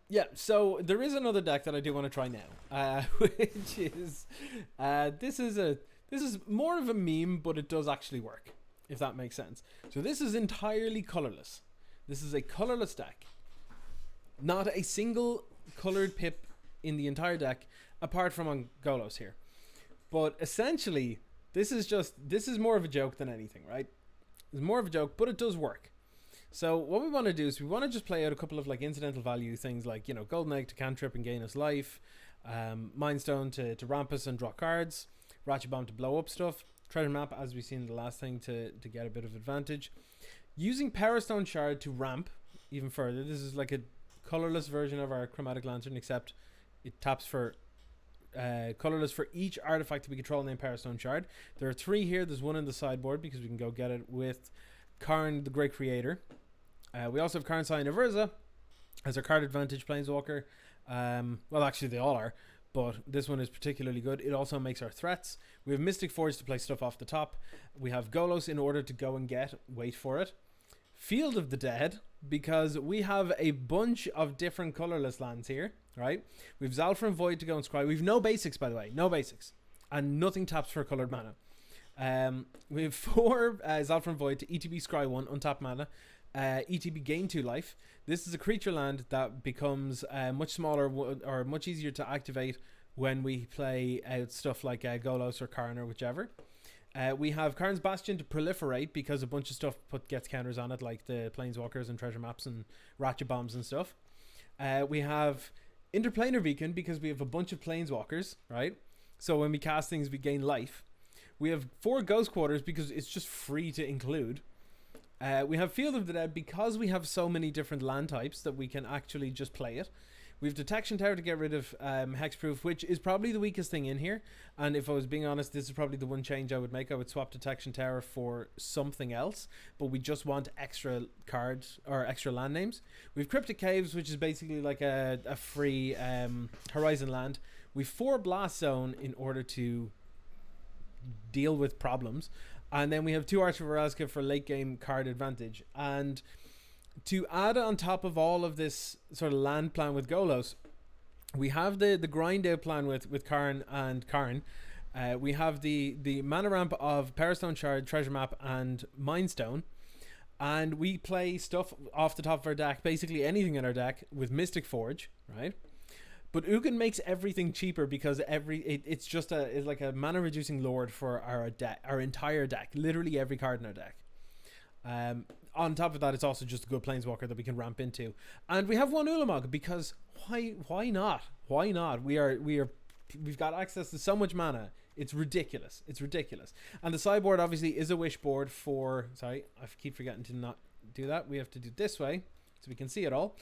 Yeah, so there is another deck that I do want to try now, which is this is more of a meme, but it does actually work, if that makes sense. So this is entirely colorless. This is a colorless deck, not a single colored pip in the entire deck, apart from on Golos here. But essentially, this is more of a joke than anything, right? It's more of a joke, but it does work. So what we want to do is we want to just play out a couple of like incidental value things like, you know, Golden Egg to cantrip and gain us life, Mind Stone to ramp us and draw cards, Ratchet Bomb to blow up stuff, Treasure Map, as we seen in the last thing, to get a bit of advantage. Using Power Stone Shard to ramp even further. This is like a colorless version of our Chromatic Lantern, except it taps for colorless for each artifact that we control named Power Stone Shard. There are 3 here. There's 1 in the sideboard because we can go get it with Karn, the Great Creator. We also have Karn, Scion of Urza as our card advantage planeswalker. Well, actually, they all are, but this one is particularly good. It also makes our threats. We have Mystic Forge to play stuff off the top. We have Golos in order to go and get, wait for it, Field of the Dead, because we have a bunch of different colorless lands here, right? We have Zalfran Void to go and scry. We have no basics, by the way, no basics, and nothing taps for colored mana. We have 4 Zalfran Void to ETB Scry 1, untap mana. ETB gain 2 life. This is a creature land that becomes much smaller or much easier to activate when we play out stuff like Golos or Karn or whichever. We have Karn's Bastion to proliferate because a bunch of stuff gets counters on it, like the Planeswalkers and Treasure Maps and Ratchet Bombs and stuff. We have Interplanar Beacon because we have a bunch of Planeswalkers, right? So when we cast things, we gain life. We have 4 Ghost Quarters because it's just free to include. We have Field of the Dead because we have so many different land types that we can actually just play it. We have Detection Tower to get rid of Hexproof, which is probably the weakest thing in here. And if I was being honest, this is probably the one change I would make. I would swap Detection Tower for something else, but we just want extra cards or extra land names. We have Cryptic Caves, which is basically like a free Horizon land. We have 4 Blast Zone in order to deal with problems. And then we have 2 Arch of Erazka for late game card advantage. And to add on top of all of this sort of land plan with Golos, we have the grind out plan with Karn and Karn. We have the mana ramp of Power Stone Shard, Treasure Map, and Mind Stone. And we play stuff off the top of our deck, basically anything in our deck, with Mystic Forge, right? But Ugin makes everything cheaper because it's just it's like a mana reducing lord for our entire deck, literally every card in our deck. On top of that, it's also just a good planeswalker that we can ramp into, and we have 1 Ulamog because why not? Why not? We've got access to so much mana. It's ridiculous. It's ridiculous. And the sideboard obviously is a wish board for. Sorry, I keep forgetting to not do that. We have to do it this way, so we can see it all.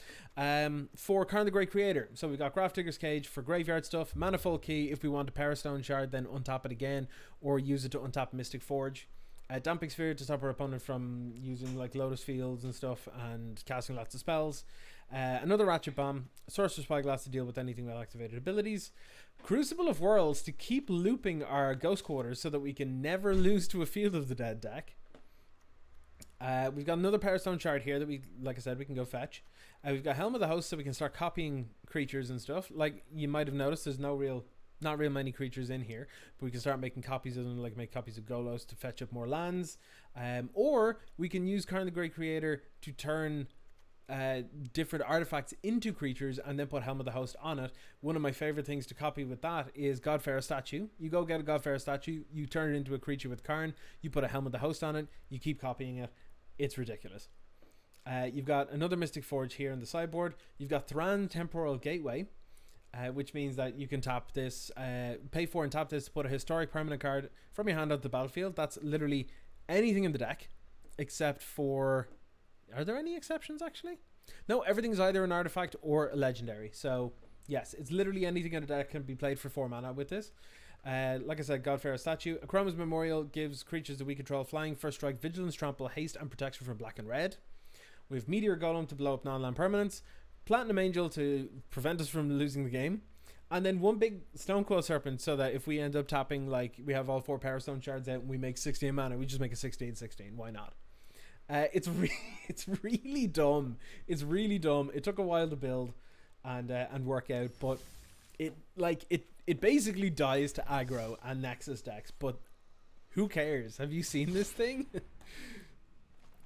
For Karn the Great Creator. So we've got Graph Digger's Cage for graveyard stuff. Manifold Key if we want a Power Stone Shard, then untap it again, or use it to untap Mystic Forge. Damping Sphere to stop our opponent from using like Lotus Fields and stuff and casting lots of spells. Another Ratchet Bomb. Sorcerer's Spyglass to deal with anything with activated abilities. Crucible of Worlds to keep looping our Ghost Quarters so that we can never lose to a Field of the Dead deck. We've got another Power Stone Shard here that we, like I said, we can go fetch. We've got Helm of the Host so we can start copying creatures and stuff. Like you might have noticed, there's not real many creatures in here, but we can start making copies of them, like make copies of Golos to fetch up more lands. Or we can use Karn the Great Creator to turn different artifacts into creatures and then put Helm of the Host on it. One of my favorite things to copy with that is Godfarer statue. You go get a Godfarer statue, you turn it into a creature with Karn, you put a Helm of the Host on it, you keep copying it. It's ridiculous. You've got another Mystic Forge here in the sideboard. You've got Thran Temporal Gateway, which means that you can tap this, pay for and tap this to put a historic permanent card from your hand onto the battlefield. That's literally anything in the deck, except for... Are there any exceptions, actually? No, everything's either an artifact or a legendary. So, yes, it's literally anything in the deck can be played for 4 mana with this. Like I said, Godfarer Statue. Akroma's Memorial gives creatures that we control flying, first strike, vigilance, trample, haste, and protection from black and red. We have Meteor Golem to blow up non-land permanents. Platinum Angel to prevent us from losing the game. And then 1 big Stonecoil Serpent so that if we end up tapping, like, we have all 4 Power Stone Shards out and we make 16 mana, we just make a 16-16. Why not? It's really dumb. It's really dumb. It took a while to build and work out, but it basically dies to aggro and Nexus decks. But who cares? Have you seen this thing?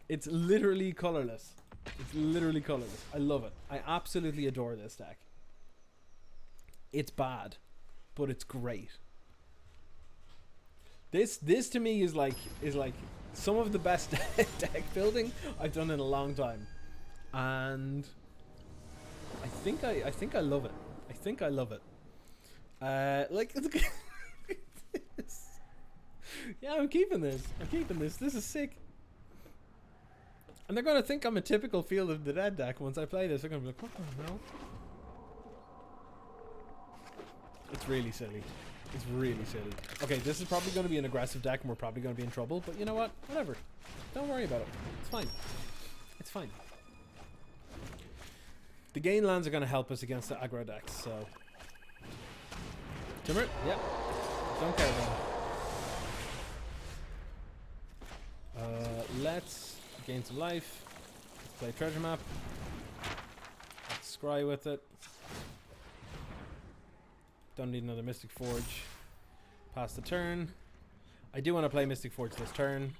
It's literally colorless. It's literally colorless. I love it. I absolutely adore this deck. It's bad, but it's great. This to me is like some of the best deck building I've done in a long time, and I think I love it. I think I love it. Like, yeah, I'm keeping this. I'm keeping this. This is sick. And they're gonna think I'm a typical Field of the Dead deck once I play this. They're gonna be like, what the hell? It's really silly. It's really silly. Okay, this is probably going to be an aggressive deck and we're probably going to be in trouble, but you know what? Whatever. Don't worry about it. It's fine. It's fine. The gain lands are going to help us against the aggro decks, so... Timber? Yep. Don't care about it. Let's gain some life. Let's play treasure map. Let's scry with it. Don't need another Mystic Forge. Pass the turn. I do want to play Mystic Forge this turn,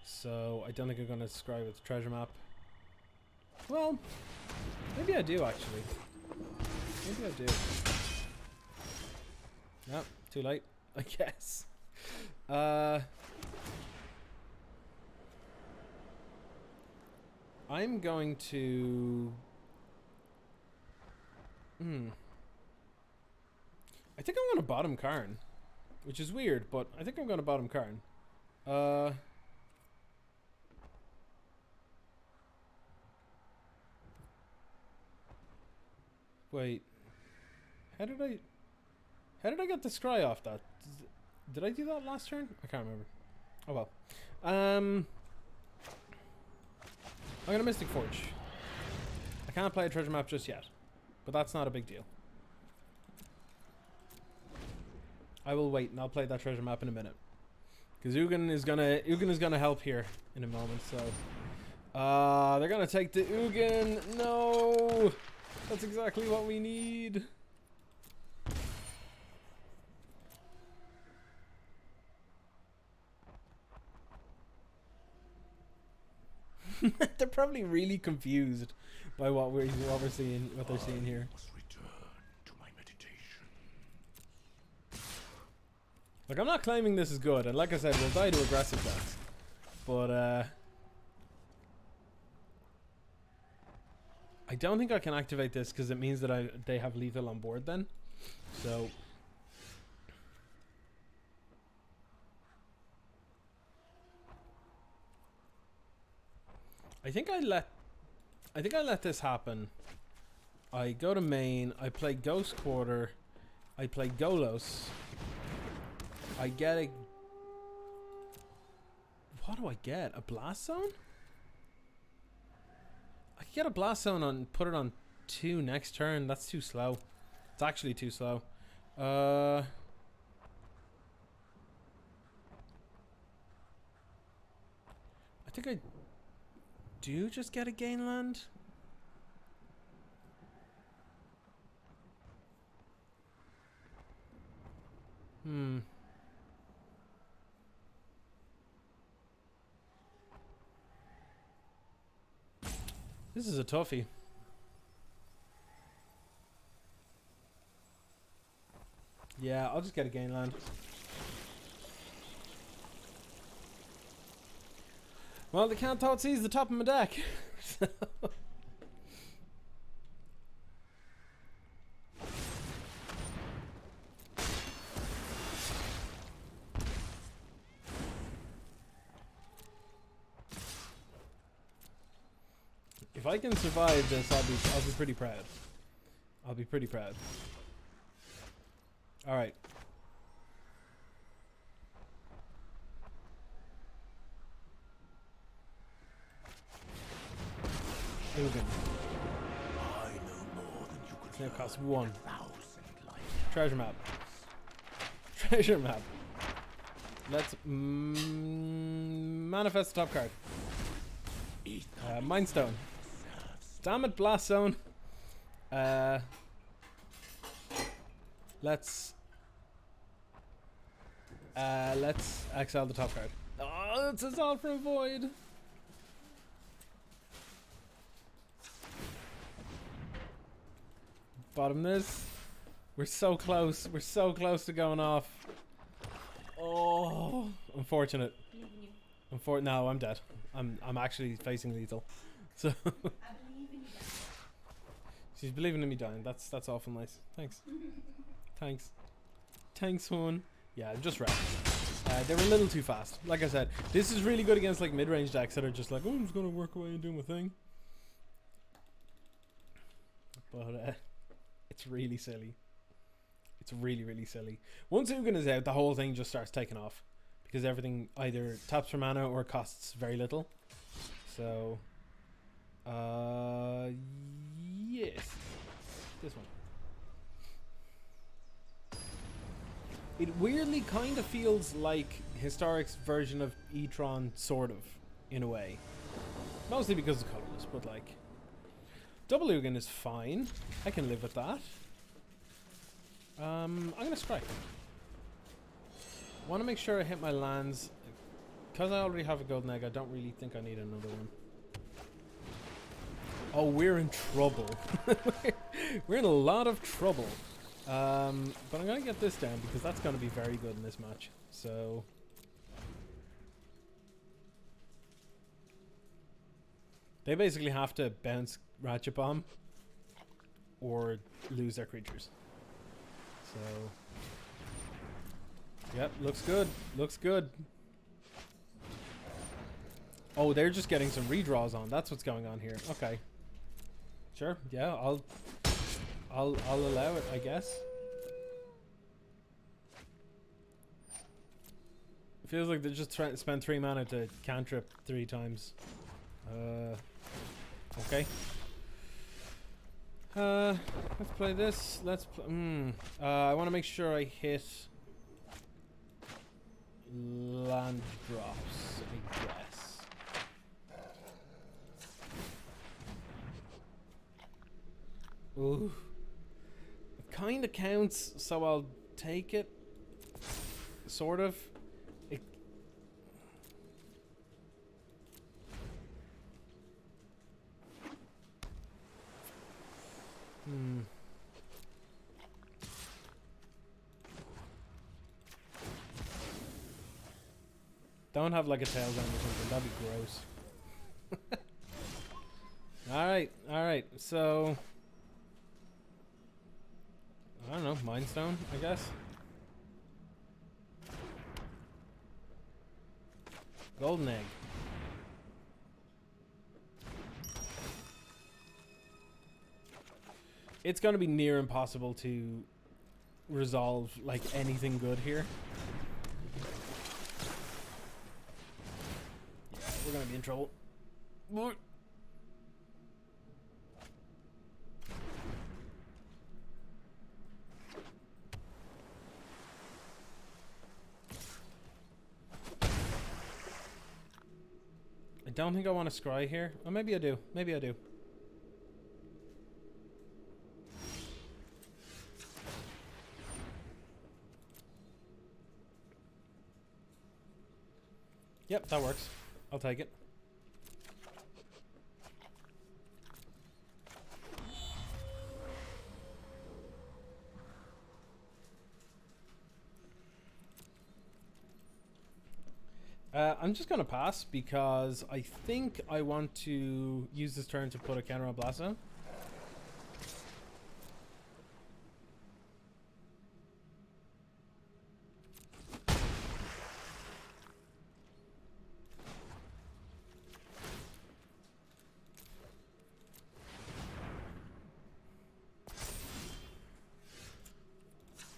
so I don't think I'm going to scry with the treasure map. Well, maybe I do actually. Maybe I do. Nope, too late, I guess. I'm going to... I think I'm going to bottom Karn, which is weird, but I think I'm going to bottom Karn. Wait. How did I get the scry off that? Did I do that last turn? I can't remember. Oh well. I'm going to Mystic Forge. I can't play a treasure map just yet, but that's not a big deal. I will wait and I'll play that treasure map in a minute. Because Ugin is gonna help here in a moment, so they're gonna take the Ugin. No! That's exactly what we need. They're probably really confused by what they're seeing here. Like, I'm not claiming this is good, and like I said, we'll die to aggressive decks. But, I don't think I can activate this because it means that they have lethal on board then. So... I think I let this happen. I go to main, I play Ghost Quarter, I play Golos. I get a... What do I get? A Blast Zone? I could get a Blast Zone and put it on 2 next turn. That's too slow. It's actually too slow. I think I do just get a gain land. This is a toughie. Yeah, I'll just get a gain land. Well, they can't Thoughtseize the top of my deck. So. If I can survive this, I'll be pretty proud. I'll be pretty proud. All right. Ugin. It's gonna cost 1. Treasure map. Treasure map. Let's manifest the top card. Mind Stone. Damn it, Blast Zone. Let's exile the top card. Oh, it's a all for a void. Bottom this. We're so close. We're so close to going off. Oh, unfortunate. No, I'm dead. I'm actually facing lethal. So she's believing in me dying. That's awful nice. Thanks. Thanks, hon. Yeah, I'm just wrecked. They were a little too fast. Like I said, this is really good against like mid-range decks that are just like, oh, I'm just gonna work away and do my thing. But it's really silly. It's really, really silly. Once Ugin is out, the whole thing just starts taking off. Because everything either taps for mana or costs very little. So, yes. This one. It weirdly kind of feels like Historic's version of E-TRON, sort of, in a way. Mostly because of Colourless, but like... Double Ugin is fine. I can live with that. I'm gonna strike. Want to make sure I hit my lands. Because I already have a golden egg, I don't really think I need another one. Oh, we're in trouble. We're in a lot of trouble. But I'm going to get this down because that's going to be very good in this match. So... They basically have to bounce Ratchet Bomb or lose their creatures. So... Yep, looks good. Looks good. Oh, they're just getting some redraws on. That's what's going on here. Okay. Sure. Yeah, I'll allow it, I guess. It feels like they're just trying to spend 3 mana to cantrip 3 times. Okay. Let's play this. Let's I want to make sure I hit land drops, I guess. Ooh. It kind of counts, so I'll take it. Sort of. Don't have like a tail gun or something, that'd be gross. Alright, so... I don't know, Mind Stone, I guess? Golden Egg. It's gonna be near impossible to resolve like anything good here. Yeah, we're gonna be in trouble. I don't think I want to scry here. Oh, maybe I do. Maybe I do. Yep, that works. I'll take it. I'm just gonna pass because I think I want to use this turn to put a counter on Blast Zone.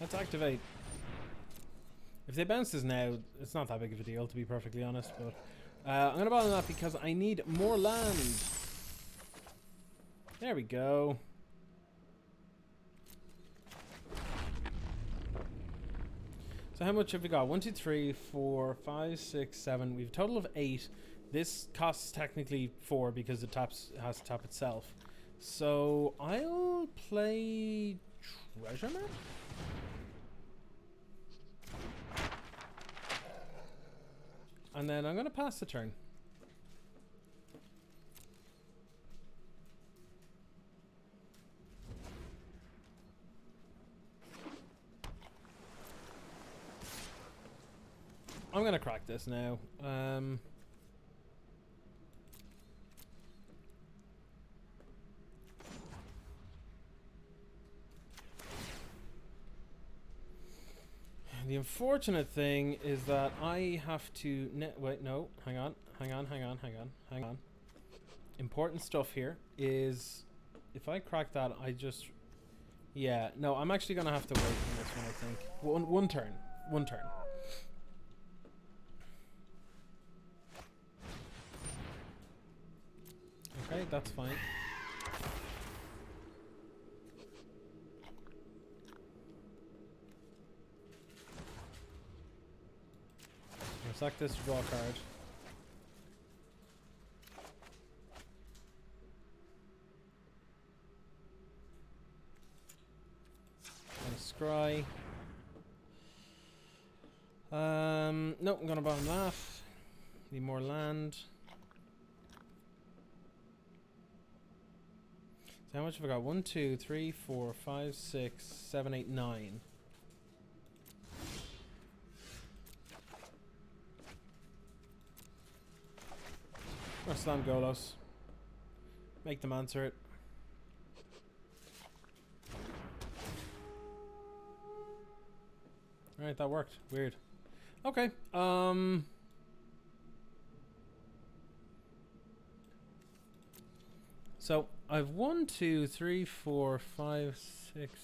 Let's activate. If they bounce this now, it's not that big of a deal, to be perfectly honest, but I'm going to bottom that because I need more land. There we go. So how much have we got? 1, 2, 3, 4, 5, 6, 7. We have a total of 8. This costs technically 4 because it has to tap itself. So I'll play Treasure Map. And then I'm going to pass the turn. I'm going to crack this now. The unfortunate thing is that I have to... wait, no. Hang on. Important stuff here is... If I crack that, I just... Yeah, no, I'm actually going to have to wait on this one, I think. One turn. One turn. Okay, that's fine. I'll sack this to draw a card. And scry. Nope, I'm gonna bottom that. Need more land. So how much have I got? 1, 2, 3, 4, 5, 6, 7, 8, 9. Or slam Golos. Make them answer it. Alright, that worked. Weird. Okay. So I've 1, 2, 3, 4, 5, 6.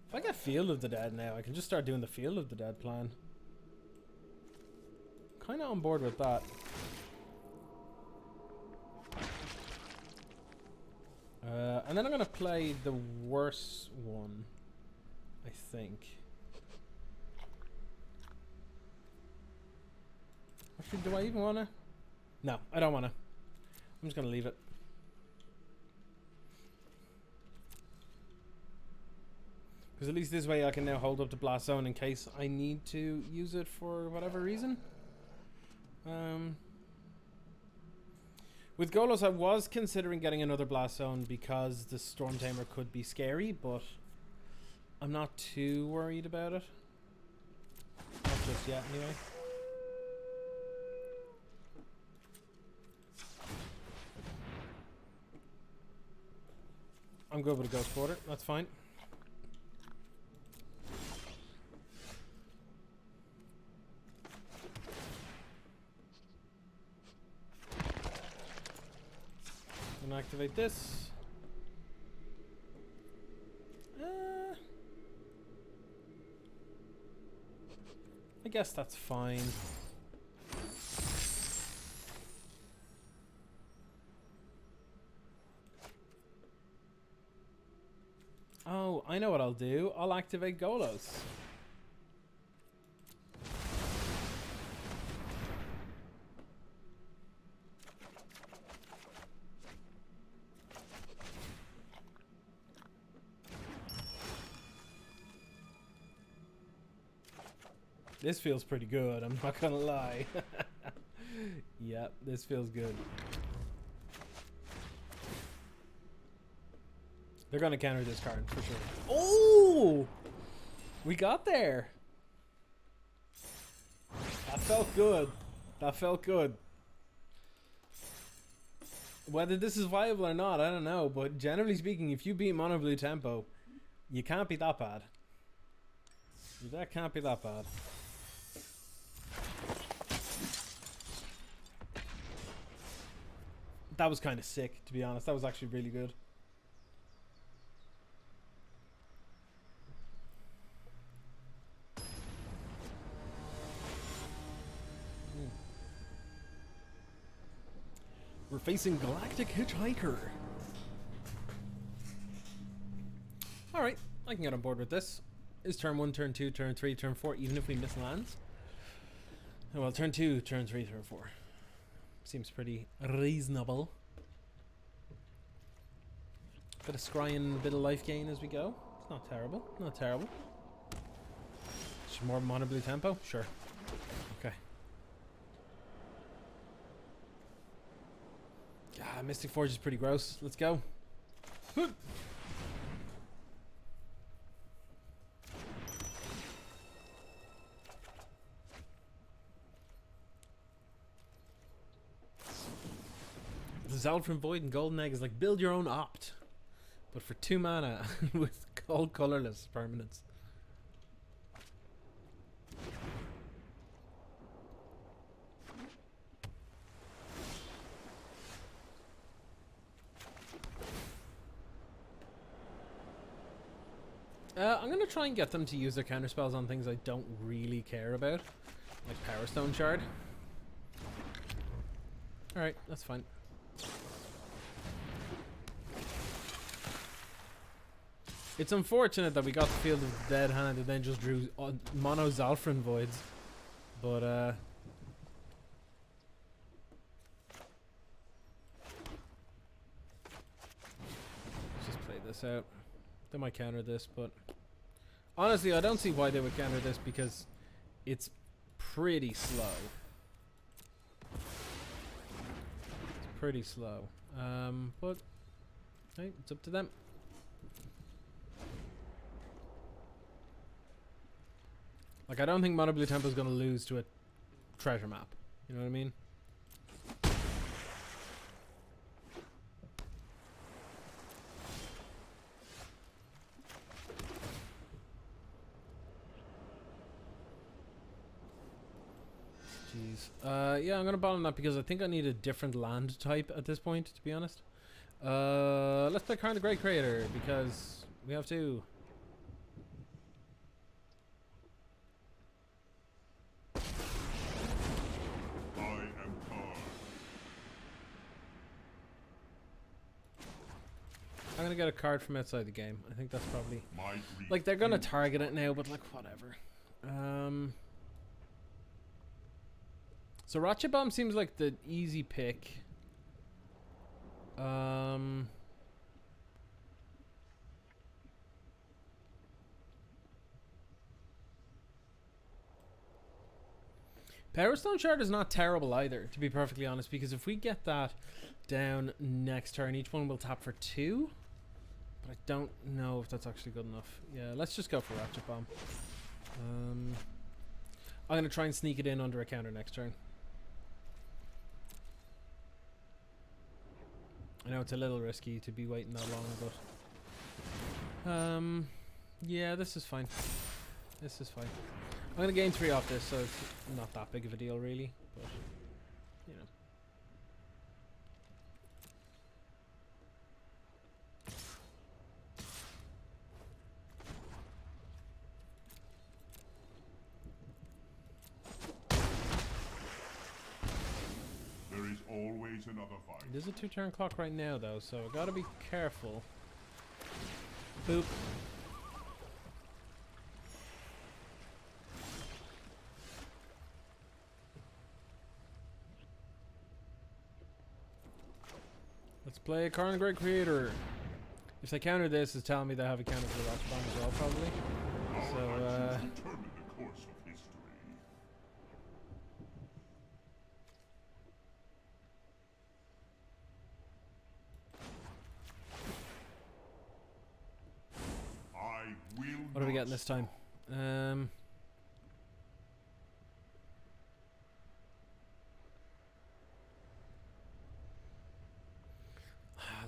If I get Field of the Dead now, I can just start doing the Field of the Dead plan. Kinda on board with that. And then I'm gonna play the worst one, I think. Actually, do I even wanna? No, I don't wanna. I'm just gonna leave it. Because at least this way I can now hold up the Blast Zone in case I need to use it for whatever reason. With Golos, I was considering getting another Blast Zone because the Storm Tamer could be scary, but I'm not too worried about it. Not just yet, anyway. I'm good with a Ghost Border, that's fine. Activate this. I guess that's fine. Oh, I know what I'll do. I'll activate Golos. This feels pretty good, I'm not gonna lie. Yep, this feels good. They're gonna counter this card for sure. Oh! We got there. That felt good. That felt good. Whether this is viable or not, I don't know. But generally speaking, if you beat Mono Blue Tempo, you can't be that bad. That can't be that bad. That was kind of sick, to be honest. That was actually really good. We're facing Galactic Hitchhiker. Alright, I can get on board with this. Is turn 1, turn 2, turn 3, turn 4, even if we miss lands? Oh, well, turn 2, turn 3, turn 4. Seems pretty reasonable. Bit of scrying, bit of life gain as we go. It's not terrible. Not terrible. Just more mono blue tempo? Sure. Okay. Ah, Mystic Forge is pretty gross. Let's go. Zalfrin Void and Golden Egg is like build your own opt, but for 2 mana with all colorless permanents. I'm gonna try and get them to use their counterspells on things I don't really care about, like Power Stone Shard. Alright, that's fine. It's unfortunate that we got the Field of the Dead hand and then just drew mono Zalfrin Voids. But, let's just play this out. They might counter this, but honestly, I don't see why they would counter this because it's pretty slow. It's pretty slow. But hey, it's up to them. Like, I don't think Mono Blue Tempo is going to lose to a treasure map. You know what I mean? Jeez. Yeah, I'm going to bottom that because I think I need a different land type at this point, to be honest. Let's play Karn the Great Creator because we have to. I'm gonna get a card from outside the game. I think that's probably like they're gonna target it now, but like whatever. So Ratchet Bomb seems like the easy pick. Power Stone Shard is not terrible either, to be perfectly honest, because if we get that down next turn, each one will tap for 2. But I don't know if that's actually good enough. Yeah, let's just go for Ratchet Bomb. I'm going to try and sneak it in under a counter next turn. I know it's a little risky to be waiting that long, but yeah, this is fine. This is fine. I'm going to gain 3 off this, so it's not that big of a deal really, but you know. Always another fight. There's a 2-turn clock right now though, so I gotta be careful. Boop. Let's play Karn the Great Creator. If they counter this, it's telling me they have a counter for the Ratchet Bomb as well, probably. So, determine the course of history. what are we getting this time?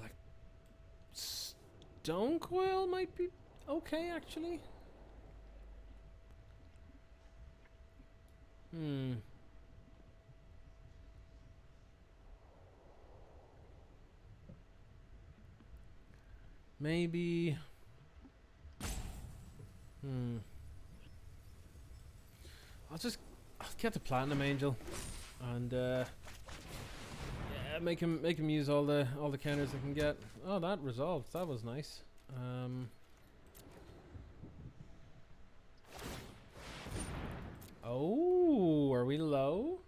Like Stone Coil might be okay, actually. Maybe. I'll get the Platinum Angel, and yeah, make him use all the counters I can get. Oh, that resolved. That was nice. Oh, are we low?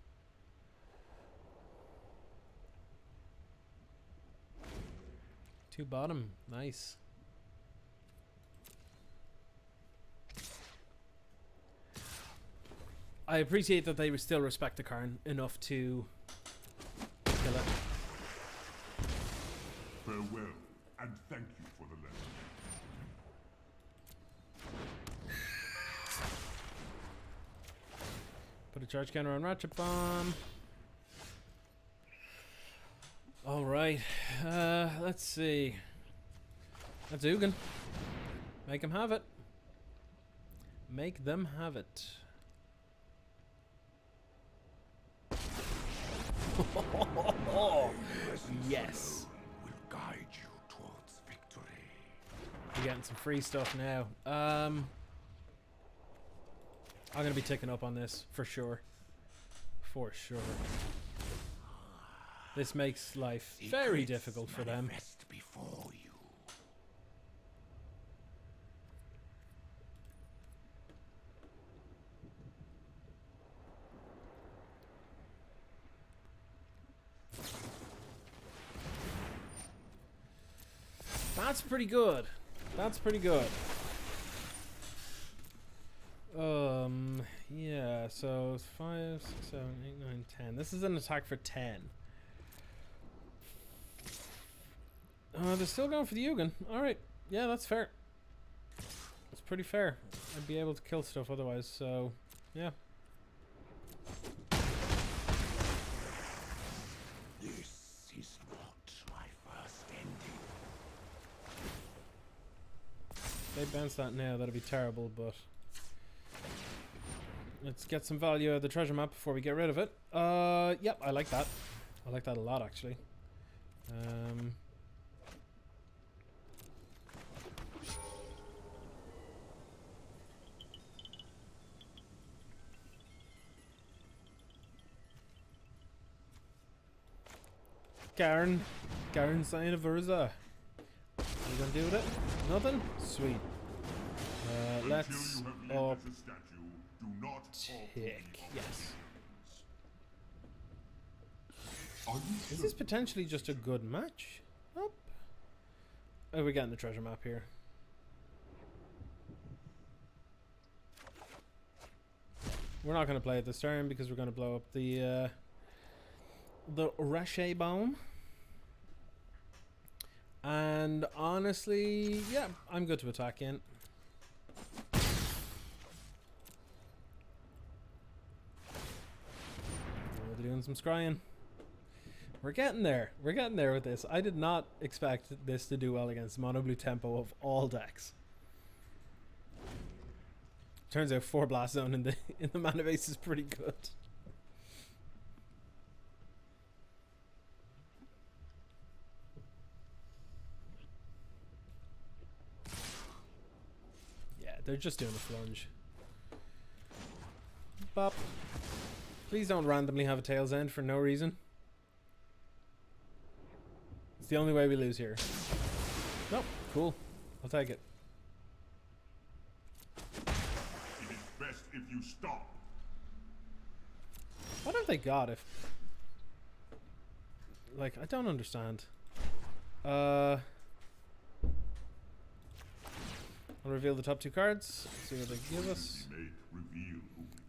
2 bottom. Nice. I appreciate that they still respect the Karn enough to kill it. Farewell, and thank you for the lesson. Put a charge counter on Ratchet Bomb. Alright, let's see. That's Ugin. Make him have it. Make them have it. Yes. Will guide you towards victory. We're getting some free stuff now. I'm gonna be ticking up on this for sure. For sure. This makes life very difficult for them. Before you. That's pretty good. That's pretty good. Yeah, so it's 5, 6, 7, 8, 9, 10. This is an attack for 10. They're still going for the Ugin. Alright, yeah, that's fair. That's pretty fair. I'd be able to kill stuff otherwise, so yeah. This is not my first ending. If they bounce that now, that'd be terrible, but let's get some value out of the treasure map before we get rid of it. Yep, I like that. I like that a lot, actually. Garen sign of Urza. What are you gonna do with it? Nothing? Sweet. Let's up tick. Yes. Is this potentially just a good match? Up. Oh, we're getting the treasure map here. We're not going to play it this turn because we're going to blow up the Rache Bomb. And honestly, yeah, I'm good to attack in. We're doing some scrying. We're getting there. We're getting there with this. I did not expect this to do well against mono blue tempo of all decks. Turns out 4 blast zone in the mana base is pretty good. Yeah, they're just doing a flunge. Bop. Please don't randomly have a tail's end for no reason. It's the only way we lose here. Nope. Cool. I'll take it. It is best if you stop. What have they got if... Like, I don't understand. I'll reveal the top 2 cards. See what they give us.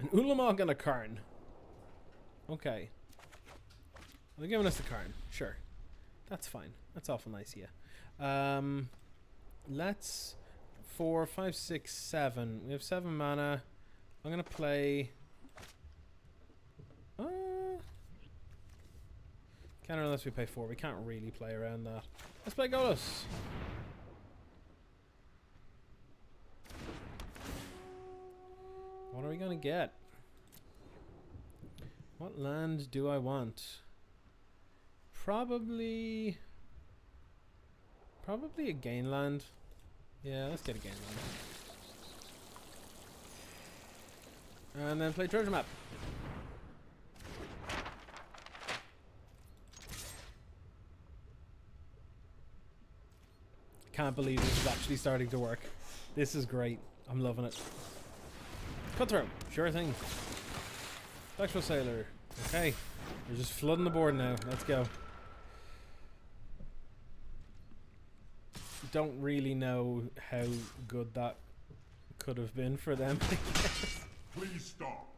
An Ulamog and a Karn. Okay. They're giving us the Karn. Sure. That's fine. That's awful nice, yeah. Let's 4, 5, 6, 7. We have 7 mana. I'm gonna play. Can't unless we pay 4. We can't really play around that. Let's play Golos. What are we gonna get? What land do I want? Probably a gain land. Yeah, let's get a gain land. And then play treasure map. Can't believe this is actually starting to work. This is great. I'm loving it. Cutthroat. Sure thing. Spectral Sailor. Okay. We're just flooding the board now. Let's go. don't really know how good that could have been for them. I guess. Please stop.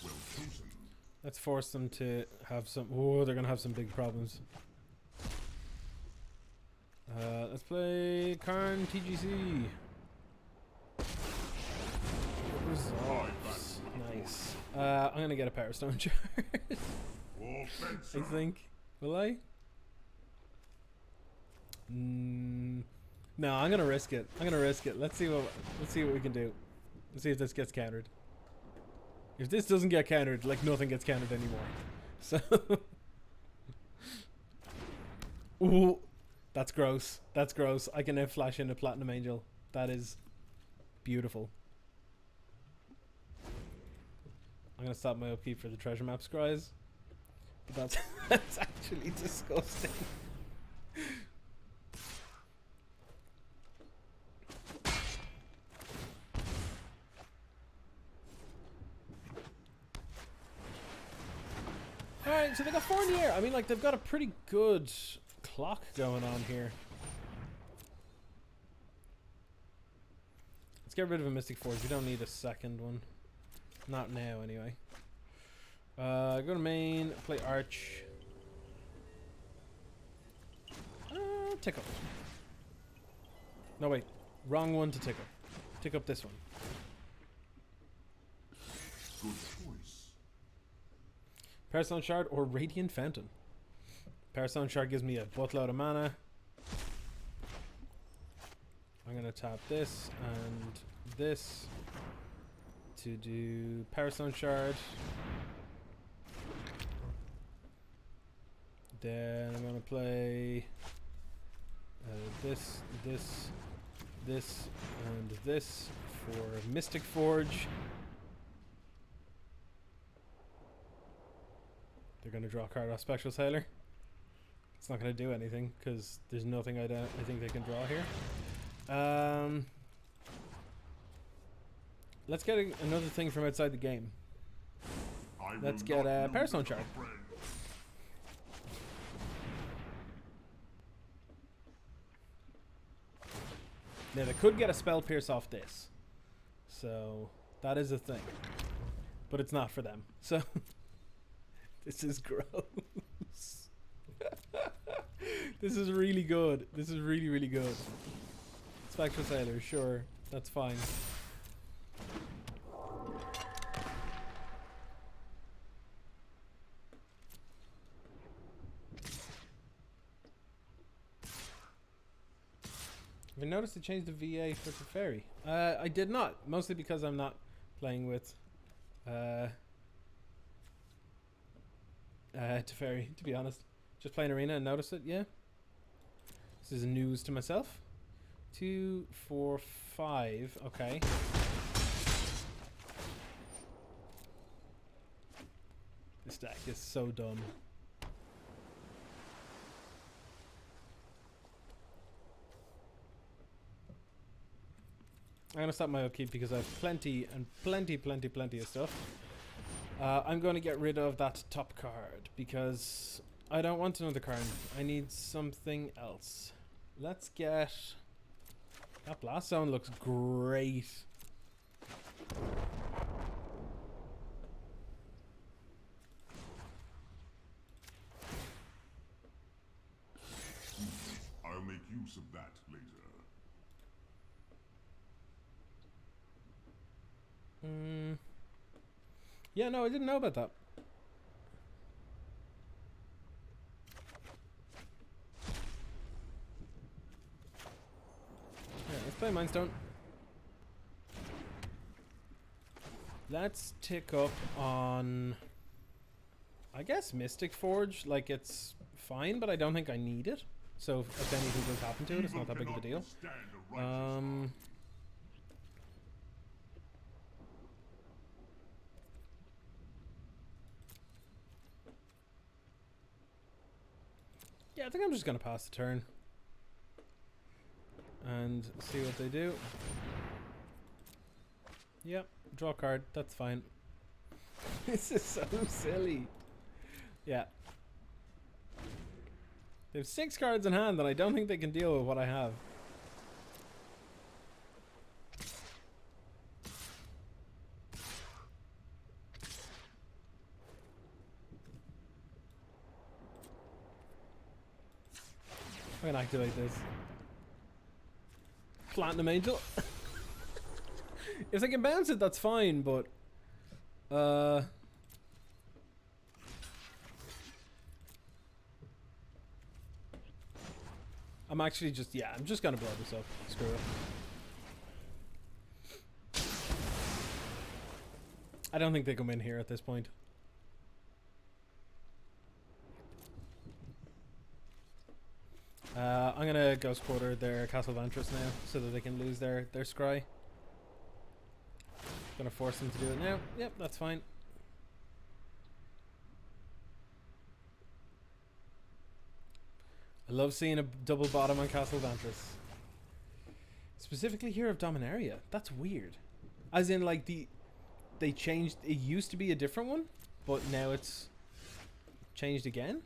Well chosen. Let's force them to have some. Oh, they're gonna have some big problems. Let's play Karn TGC. Resolves. Nice. I'm gonna get a Power Stone charge. I think. Will I? No, I'm gonna risk it. I'm gonna risk it. Let's see what we can do. Let's see if this gets countered. If this doesn't get countered, like nothing gets countered anymore. So ooh, that's gross. That's gross. I can now flash in a Platinum Angel. That is beautiful. I'm gonna stop my upkeep for the treasure map scries. But that's actually disgusting. Alright, so they got 4 in the air. I mean, like, they've got a pretty good clock going on here. Let's get rid of a Mystic Forge. We don't need a second one. Not now, anyway. Go to main, play Arch. Tick up. No, wait. Wrong one to tick up. Tick up this one. Good choice. Parastone Shard or Radiant Fountain. Parastone Shard gives me a buttload of mana. I'm going to tap this and this to do Parastone Shard. Then I'm going to play this, and this for Mystic Forge. They're going to draw a card off Spectral Sailor. It's not going to do anything because there's nothing I think they can draw here. Let's get another thing from outside the game. Let's get a Parastone Shard. Now they could get a Spell Pierce off this, so that is a thing, but it's not for them. So this is gross. This is really good. This is really, really good. Spectral Sailor, sure, that's fine. Have you noticed it changed the VA for Teferi? I did not, mostly because I'm not playing with Teferi, to be honest. Just playing Arena and noticed it, yeah. This is news to myself. 2, 4, 5, okay. This deck is so dumb. I'm going to stop my upkeep because I have plenty of stuff. I'm going to get rid of that top card because I don't want another card. I need something else. Let's get... That Blast Zone looks great. I'll make use of that later. Yeah, no, I didn't know about that. Yeah, let's play Mindstone. Let's tick up on, I guess, Mystic Forge. Like, it's fine, but I don't think I need it. So if anything does happen to it, it's not that big of a deal. Yeah, I think I'm just going to pass the turn and see what they do. Yep, draw a card, that's fine. This is so silly. Yeah. They have 6 cards in hand, and I don't think they can deal with what I have. I'm gonna activate this. Platinum Angel. If they can bounce it, that's fine, but I'm actually just, yeah, I'm just gonna blow this up. Screw it. I don't think they come in here at this point. I'm gonna Ghost Quarter their Castle Vantress now, so that they can lose their scry. Gonna force them to do it now. Yep, that's fine. I love seeing a double bottom on Castle Vantress. Specifically Hero of Dominaria. That's weird. As in, like, they changed. It used to be a different one, but now it's changed again.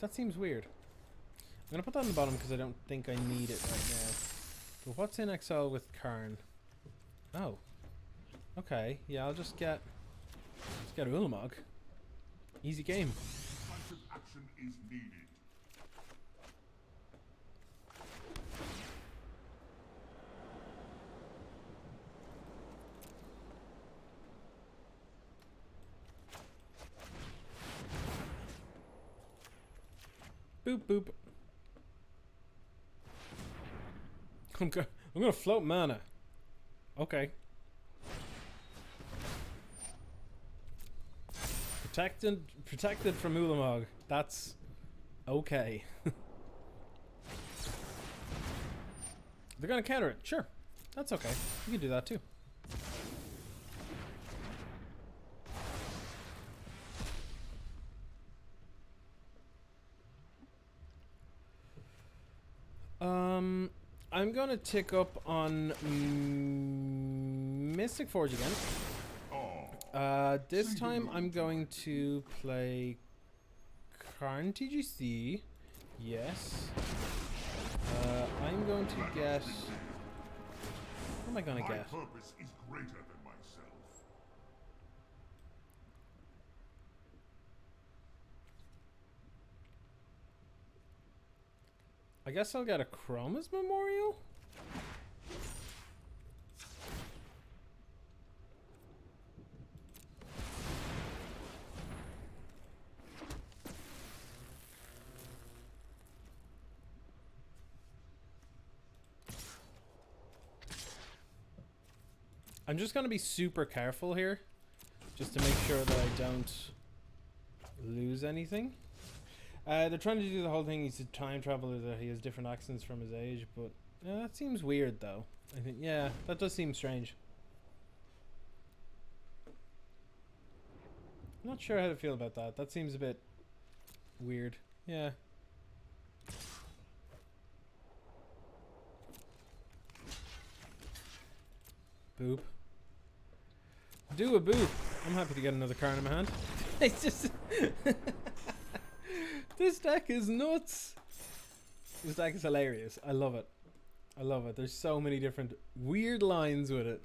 That seems weird. I'm gonna put that on the bottom because I don't think I need it right now. But what's in exile with Karn? Oh. Okay, yeah, I'll just get Ulamog. Easy game. Decisive action is needed. Boop boop. I'm gonna float mana. Okay. Protected from Ulamog. That's okay. They're gonna counter it. Sure. That's okay. You can do that too. I'm gonna tick up on Mystic Forge again. This time I'm going to play Karn TGC. Yes. I'm going to get. What am I gonna get? My purpose is greater than myself. I guess I'll get a Chroma's Memorial. I'm just gonna be super careful here, just to make sure that I don't lose anything. They're trying to do the whole thing. He's a time traveler, that he has different accents from his age, but that seems weird, though. I think, yeah, that does seem strange. I'm not sure how to feel about that. That seems a bit weird. Yeah. Boop. Do a boop. I'm happy to get another card in my hand. It's just... This deck is nuts. This deck is hilarious. I love it. I love it. There's so many different weird lines with it.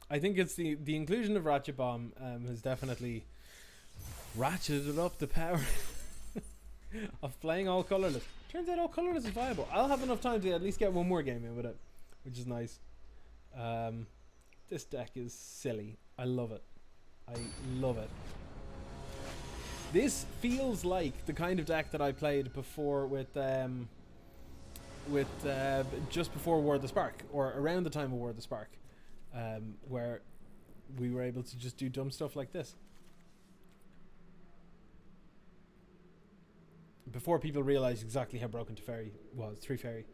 I think it's the inclusion of Ratchet Bomb has definitely ratcheted up the power of playing all colorless. Turns out all colorless is viable. I'll have enough time to at least get one more game in with it, which is nice. This deck is silly. I love it. I love it. This feels like the kind of deck that I played before with just before War of the Spark, or around the time of War of the Spark, where we were able to just do dumb stuff like this. Before people realized exactly how broken Teferi was. 3 Fairy.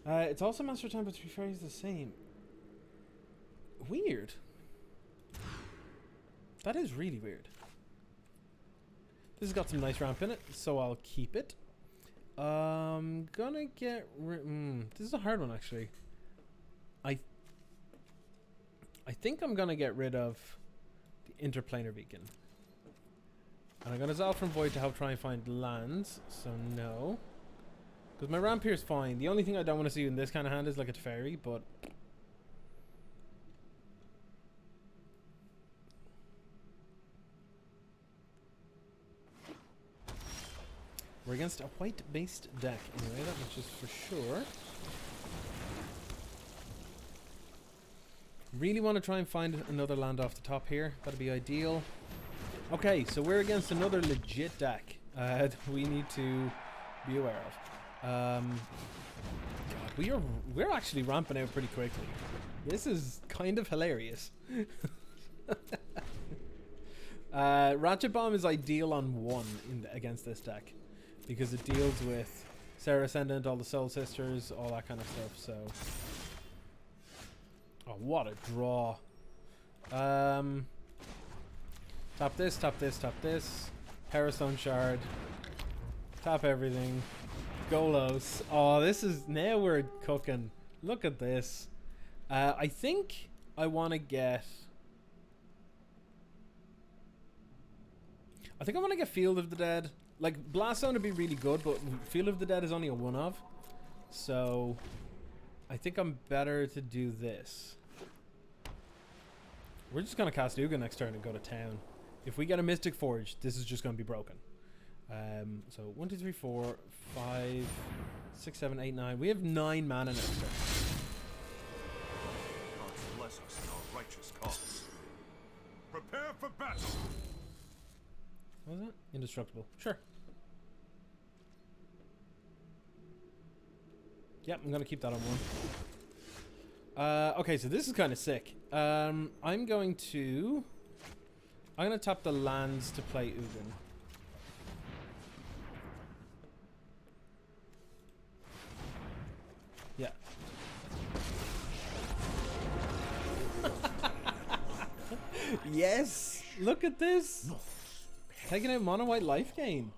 It's also Master Time, but 3 Fairy is the same. Weird. That is really weird. This has got some nice ramp in it, so I'll keep it. Gonna get... this is a hard one, actually. I think I'm gonna get rid of the interplanar beacon. And I'm gonna Zal from Void to help try and find lands, so no. Because my Rampier's fine. The only thing I don't want to see in this kind of hand is like a Teferi, but... we're against a white-based deck anyway, that much is for sure. Really want to try and find another land off the top here. That'd be ideal. Okay, so we're against another legit deck that we need to be aware of. God, we're actually ramping out pretty quickly. This is kind of hilarious. Ratchet Bomb is ideal on 1 against this deck because it deals with Sarah Ascendant, all the Soul Sisters, all that kind of stuff. So, oh, what a draw! Tap this, tap this, tap this. Parastone Shard. Tap everything. Golos. Oh, this is... now we're cooking. Look at this. I think I want to get... I think I want to get Field of the Dead. Like, Blast Zone would be really good, but Field of the Dead is only a 1-of. So, I think I'm better to do this. We're just going to cast Uga next turn and go to town. If we get a Mystic Forge, this is just going to be broken. So 1, 2, 3, 4, 5, 6, 7, 8, 9. We have 9 mana next turn. God bless us in our righteous cause. Prepare for battle. What was that? Indestructible. Sure. Yep, I'm going to keep that on 1. Okay, so this is kind of sick. I'm going to tap the lands to play Ugin. Yeah. Yes! Look at this! Taking out mono white life gain.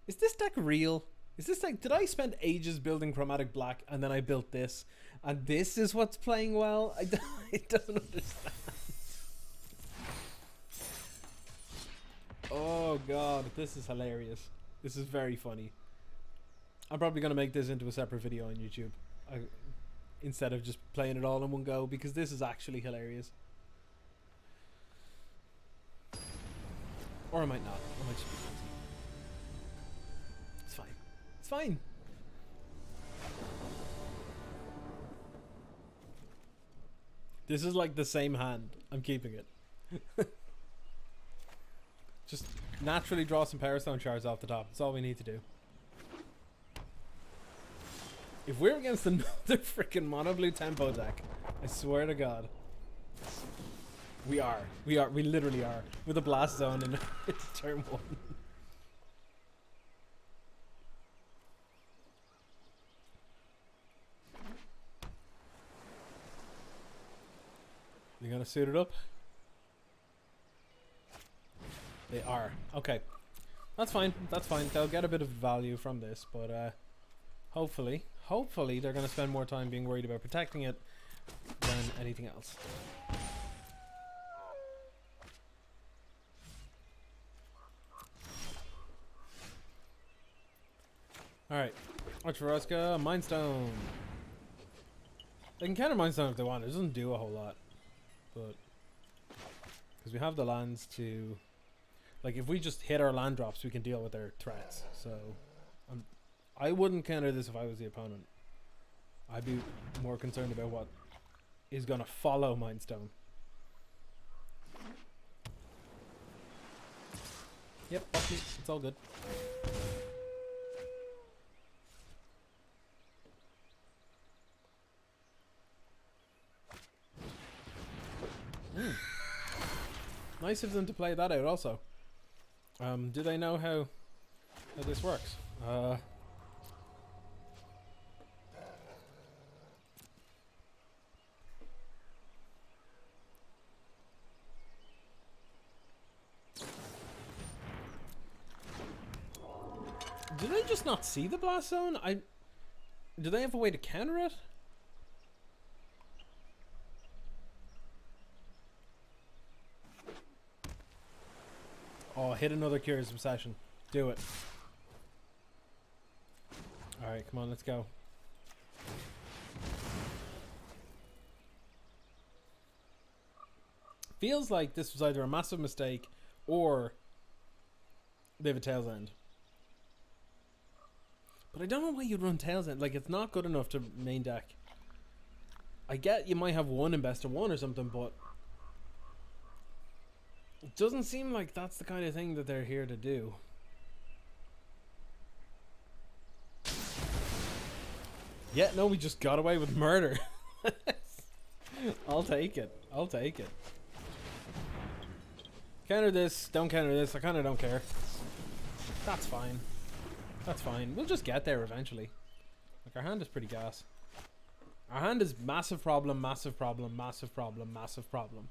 Is this deck real? Is this like, did I spend ages building Chromatic Black and then I built this and this is what's playing well? I don't understand. Oh god, this is hilarious. This is very funny. I'm probably going to make this into a separate video on YouTube instead of just playing it all in one go, because this is actually hilarious. Or I might not. I might just be crazy. It's fine. It's fine. This is like the same hand. I'm keeping it. Just naturally draw some Power Stone shards off the top. That's all we need to do. If we're against another freaking mono blue tempo deck, I swear to God. We are. We literally are. With a Blast Zone in turn 1. You gonna suit it up? They are. Okay. That's fine. That's fine. They'll get a bit of value from this, but hopefully they're going to spend more time being worried about protecting it than anything else. Alright. Watch for Ruska. Mind Stone. They can counter Mind Stone if they want. It doesn't do a whole lot. But because we have the lands to... like, if we just hit our land drops, we can deal with their threats. So, I wouldn't counter this if I was the opponent. I'd be more concerned about what is going to follow Mind Stone. Yep, it's all good. Nice of them to play that out also. Do they know how this works? Do they just not see the Blast Zone? Do they have a way to counter it? Oh, hit another Curious Obsession. Do it. Alright, come on, let's go. Feels like this was either a massive mistake or they have a Tails End. But I don't know why you'd run Tails End. Like, it's not good enough to main deck. I get you might have one in best of one or something, but it doesn't seem like that's the kind of thing that they're here to do. Yeah, no, we just got away with murder. I'll take it. I'll take it. Counter this, don't counter this. I kind of don't care. That's fine. That's fine. We'll just get there eventually. Like, our hand is pretty gas. Our hand is massive problem, massive problem, massive problem, massive problem.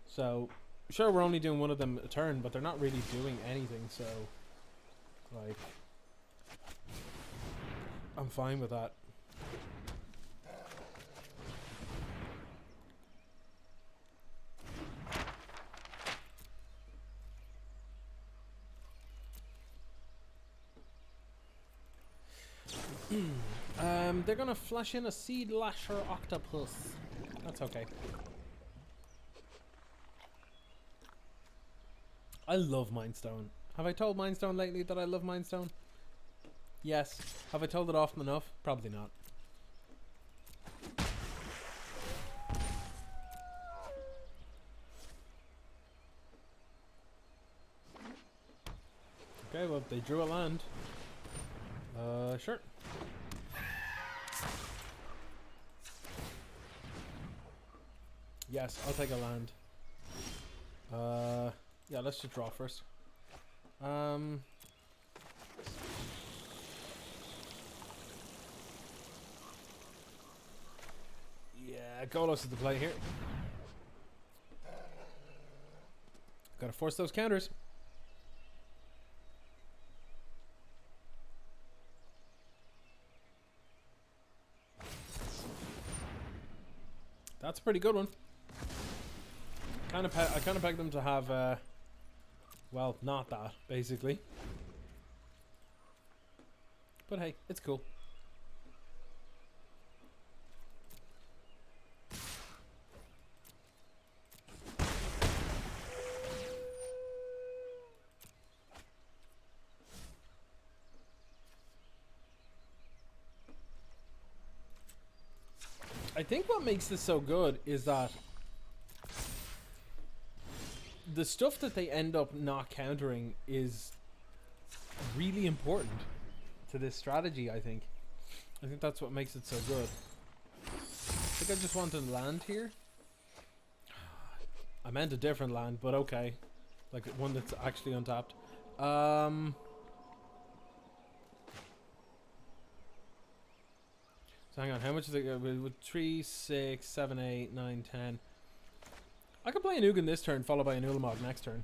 So, sure, we're only doing one of them a turn, but they're not really doing anything, so, like, I'm fine with that. They're gonna flash in a Seed Lasher Octopus. That's okay. I love Mind Stone. Have I told Mind Stone lately that I love Mind Stone? Yes. Have I told it often enough? Probably not. Okay, well, they drew a land. Sure. Yes, I'll take a land. Yeah, let's just draw first. Yeah, Colorless is the play here. Gotta force those counters. That's a pretty good one. I kind of pegged them to have, well, not that, basically. But hey, it's cool. I think what makes this so good is that the stuff that they end up not countering is really important to this strategy, I think. I think that's what makes it so good. I think I just wanted land here. I meant a different land, but okay. Like one that's actually untapped. So hang on, how much is it? With 3, 6, 7, 8, 9, 10. I could play an Ugin this turn, followed by an Ulamog next turn.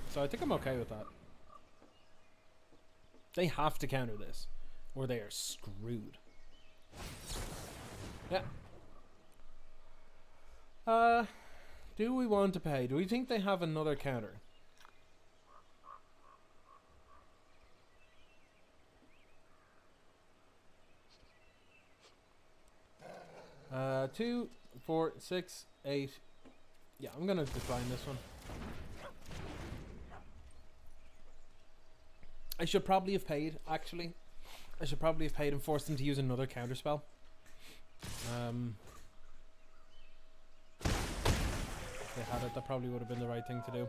So I think I'm okay with that. They have to counter this, or they are screwed. Yeah. Do we want to pay? Do we think they have another counter? Uh, 2, 4, 6, 8. Yeah, I'm gonna decline this one. I should probably have paid, actually. I should probably have paid and forced them to use another counterspell. If they had it, that probably would have been the right thing to do.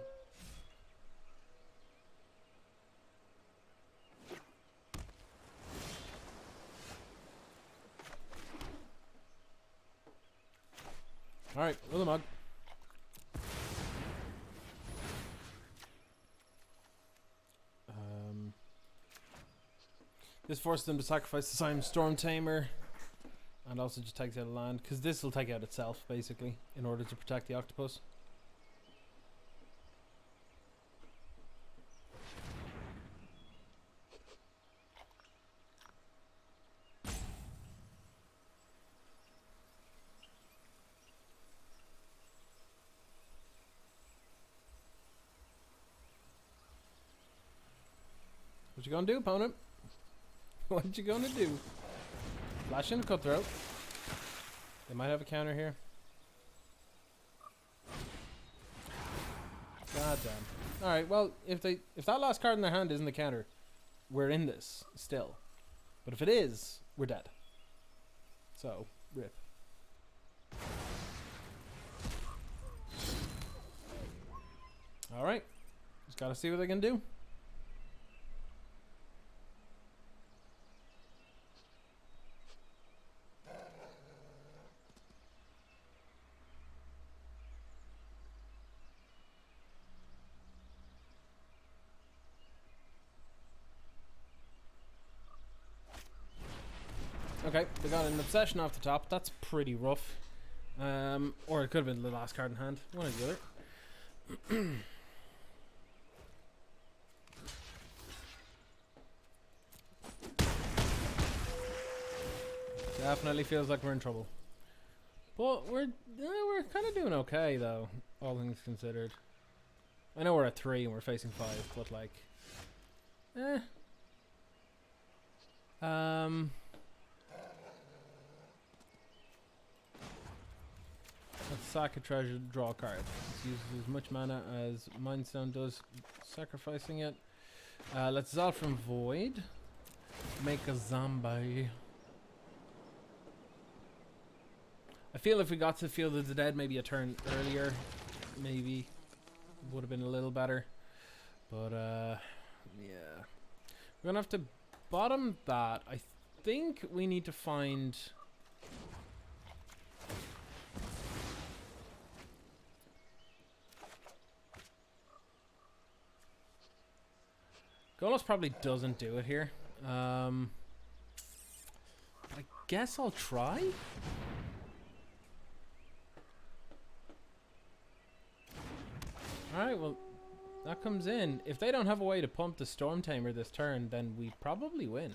Alright, Ulamog. This forces them to sacrifice the Simon Storm Tamer. And also just takes out a land. Because this will take out itself, basically, in order to protect the octopus. What you gonna do, opponent? What you gonna do? Flash in a cutthroat. They might have a counter here. God damn. Alright, well, if that last card in their hand isn't the counter, we're in this still. But if it is, we're dead. So, rip. Alright. Just gotta see what they can do. Okay, they got an obsession off the top. That's pretty rough. Or it could have been the last card in hand. One or the other. Definitely feels like we're in trouble. But we're kind of doing okay though, all things considered. I know we're at 3 and we're facing 5, but like, let's sack a treasure, draw a card. This uses as much mana as Mind Stone does, sacrificing it. Let's dissolve from Void. Make a zombie. I feel if we got to Field of the Dead maybe a turn earlier, maybe would have been a little better. But yeah, we're gonna have to bottom that. I think we need to find. Colorless probably doesn't do it here. I guess I'll try. Alright, well, that comes in. If they don't have a way to pump the Storm Tamer this turn, then we probably win.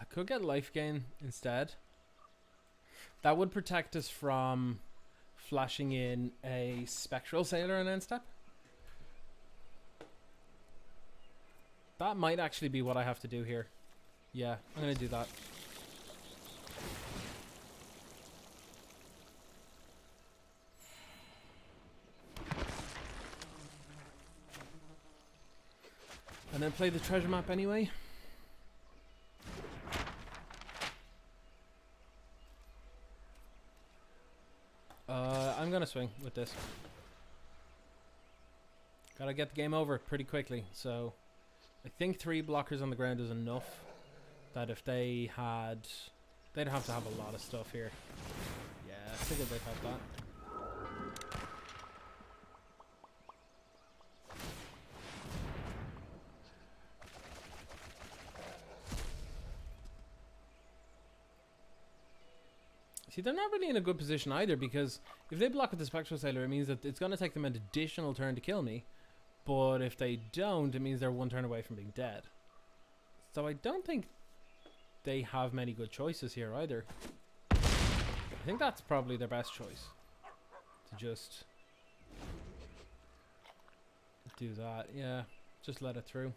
I could get life gain instead. That would protect us from flashing in a Spectral Sailor on end step. That might actually be what I have to do here. Yeah, I'm going to do that. And then play the treasure map anyway. I'm gonna swing with this. Gotta get the game over pretty quickly, so I think 3 blockers on the ground is enough. That if they had, they'd have to have a lot of stuff here. Yeah, I figured they'd have that. See, they're not really in a good position either, because if they block with the Spectral Sailor, it means that it's going to take them an additional turn to kill me. But if they don't, it means they're 1 turn away from being dead. So I don't think they have many good choices here either. I think that's probably their best choice. To just do that. Yeah, just let it through.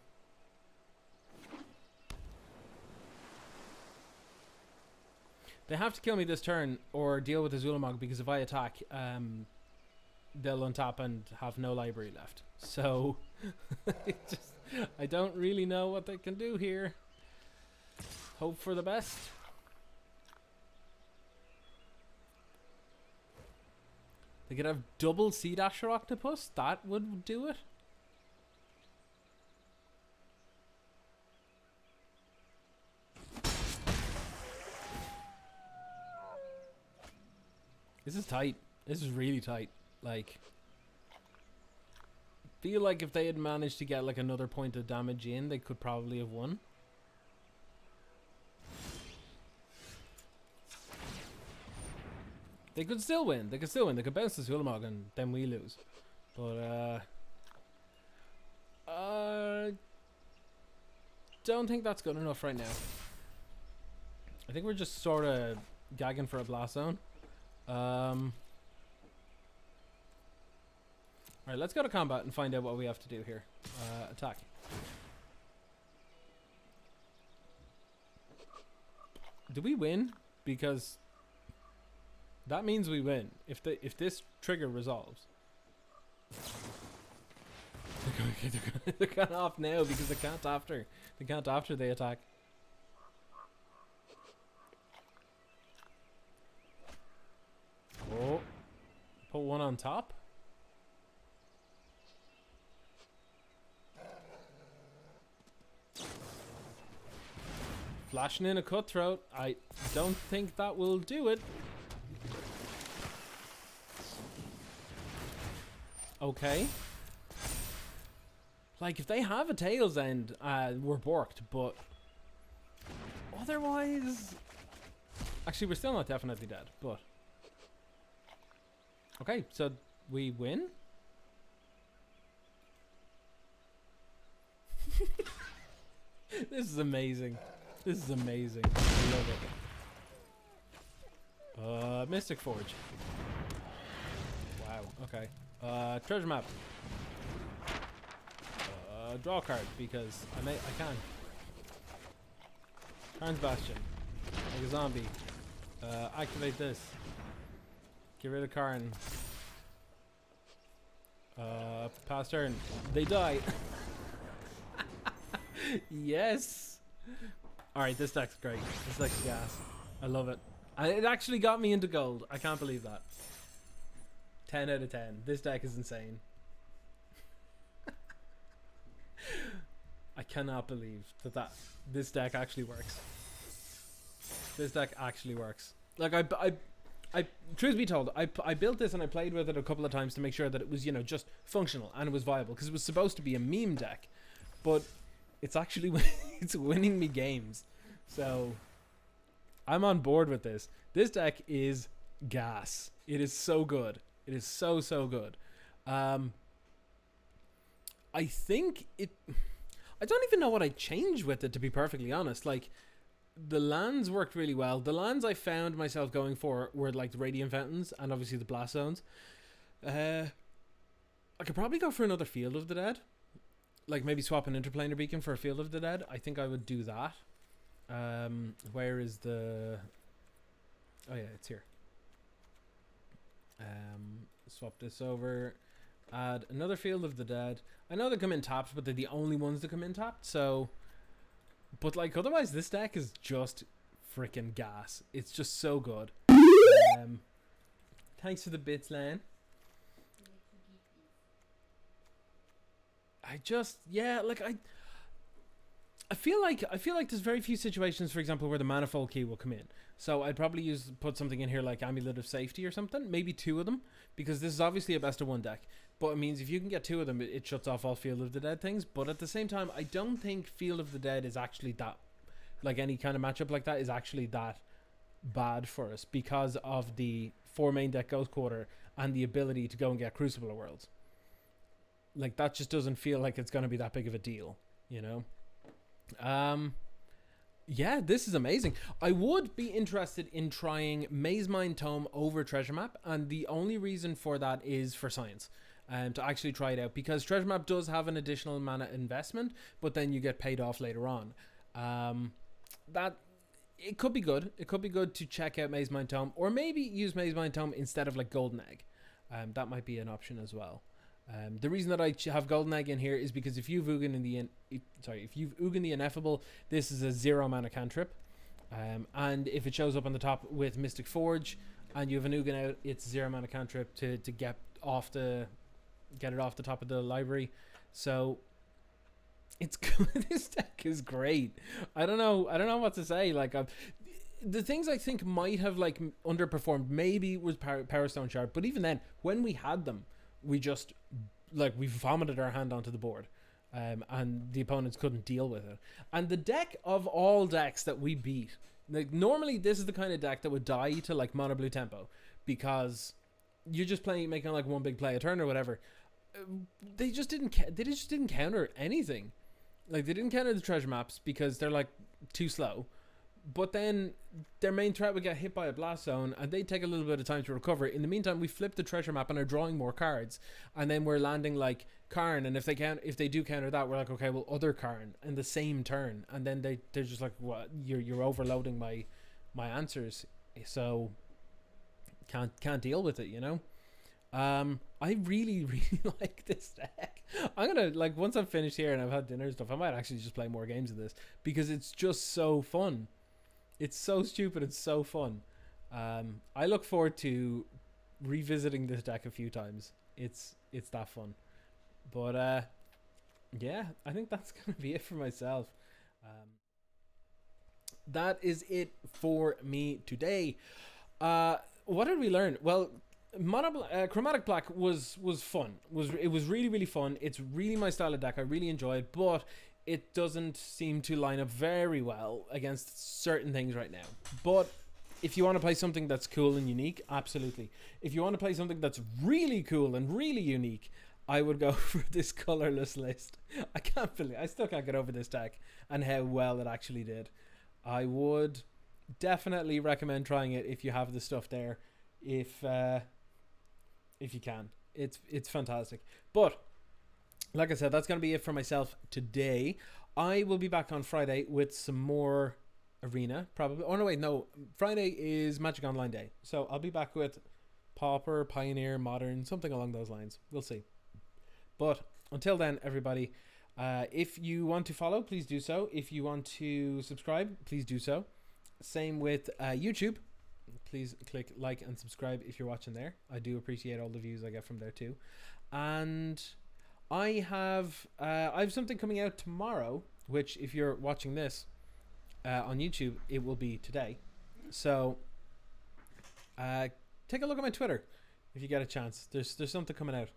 They have to kill me this turn or deal with the Zulamog, because if I attack, they'll untap and have no library left. So, I don't really know what they can do here. Hope for the best. They could have double Sea Dasher Octopus. That would do it. This is tight. This is really tight. Like, feel like if they had managed to get like another point of damage in, they could probably have won. They could still win. They could still win. They could bounce the Zulamog and then we lose. But don't think that's good enough right now. I think we're just sort of gagging for a blast zone. Alright, let's go to combat and find out what we have to do here. Attack. Do we win? Because that means we win. If this trigger resolves. They're kind of off now because they can't after. They can't after they attack. Oh. Put one on top. Flashing in a cutthroat. I don't think that will do it. Okay. Like, if they have a tails end, we're borked, but otherwise... Actually, we're still not definitely dead, but... Okay, so we win? This is amazing. This is amazing. I love it. Mystic Forge. Wow, okay. Treasure map. Draw a card because I can. Karn's Bastion. Like a zombie. Activate this. Get rid of Karn. Pass turn. They die. Yes. Alright, this deck's great. This deck's gas. I love it. And it actually got me into gold. I can't believe that. 10 out of 10. This deck is insane. I cannot believe that this deck actually works. This deck actually works. Like I truth be told, I built this and I played with it a couple of times to make sure that it was, you know, just functional and it was viable because it was supposed to be a meme deck, but it's actually it's winning me games. So I'm on board with this. This deck is gas. It is so good. It is so good. I think it. I don't even know what I changed with it, to be perfectly honest. Like, the lands worked really well. The lands I found myself going for were like the Radiant Fountains and obviously the Blast Zones. I could probably go for another Field of the Dead. Like maybe swap an Interplanar Beacon for a Field of the Dead. I think I would do that. Where is the... Oh yeah, it's here. Swap this over. Add another Field of the Dead. I know they come in tapped, but they're the only ones that come in tapped, so... But like, otherwise this deck is just freaking gas. It's just so good. Thanks for the bits, Lan. I feel like there's very few situations, for example, where the Manifold Key will come in. So I'd probably put something in here like Amulet of Safety or something, maybe 2 of them, because this is obviously a best of 1 deck. But it means if you can get 2 of them, it shuts off all Field of the Dead things. But at the same time, I don't think Field of the Dead is actually that, like any kind of matchup like that is actually that bad for us because of the 4 main deck Ghost Quarter and the ability to go and get Crucible of Worlds. Like, that just doesn't feel like it's going to be that big of a deal, you know? Yeah, this is amazing. I would be interested in trying Maze Mine Tome over Treasure Map, and the only reason for that is for science. To actually try it out, because Treasure Map does have an additional mana investment, but then you get paid off later on. That it could be good. It could be good to check out Maze Mine Tome, or maybe use Maze Mine Tome instead of like Golden Egg. That might be an option as well. The reason that I have Golden Egg in here is because if you've Ugin the Ineffable, this is a 0 mana cantrip, and if it shows up on the top with Mystic Forge, and you have an Ugin out, it's 0 mana cantrip to get it off the top of the library. So it's good. This deck is great. I don't know what to say. Like, the things I think might have like underperformed maybe was Power Stone Shard, but even then, when we had them, we just we vomited our hand onto the board, and the opponents couldn't deal with it. And the deck of all decks that we beat, like, normally this is the kind of deck that would die to like mono blue tempo, because you're just making like one big play a turn or whatever. They just didn't counter anything. Like, they didn't counter the treasure maps because they're like too slow. but then their main threat would get hit by a blast zone, and they take a little bit of time to recover. In the meantime, we flip the treasure map and are drawing more cards, and then we're landing like Karn. And if they do counter that, we're like, okay, well, other Karn in the same turn, and then they're just like, what? You're overloading my answers, so can't deal with it, you know. I really really like this deck. I'm gonna, like, once I'm finished here and I've had dinner and stuff, I might actually just play more games of this because it's just so fun. It's so stupid. It's so fun. I look forward to revisiting this deck a few times. It's that fun. But yeah, I think that's gonna be it for myself. That is it for me today. What did we learn? Well, chromatic black was fun. It was really really fun. It's really my style of deck. I really enjoy it, but it doesn't seem to line up very well against certain things right now. But if you want to play something that's cool and unique, absolutely. If you want to play something that's really cool and really unique, I would go for this colorless list. I still can't get over this deck and how well it actually did. I would definitely recommend trying it if you have the stuff there. If you can, it's fantastic. But like I said, that's going to be it for myself today. I will be back on Friday with some more Arena, probably. Oh, no, wait, no. Friday is Magic Online Day. So I'll be back with Pauper, Pioneer, Modern, something along those lines. We'll see. But until then, everybody, if you want to follow, please do so. If you want to subscribe, please do so. Same with YouTube. Please click like and subscribe if you're watching there. I do appreciate all the views I get from there too. And I have something coming out tomorrow, which if you're watching this on YouTube, it will be today. So take a look at my Twitter if you get a chance. There's something coming out.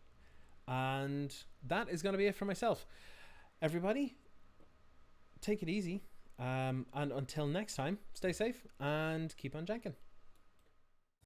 And that is going to be it for myself. Everybody, take it easy. And until next time, stay safe and keep on janking.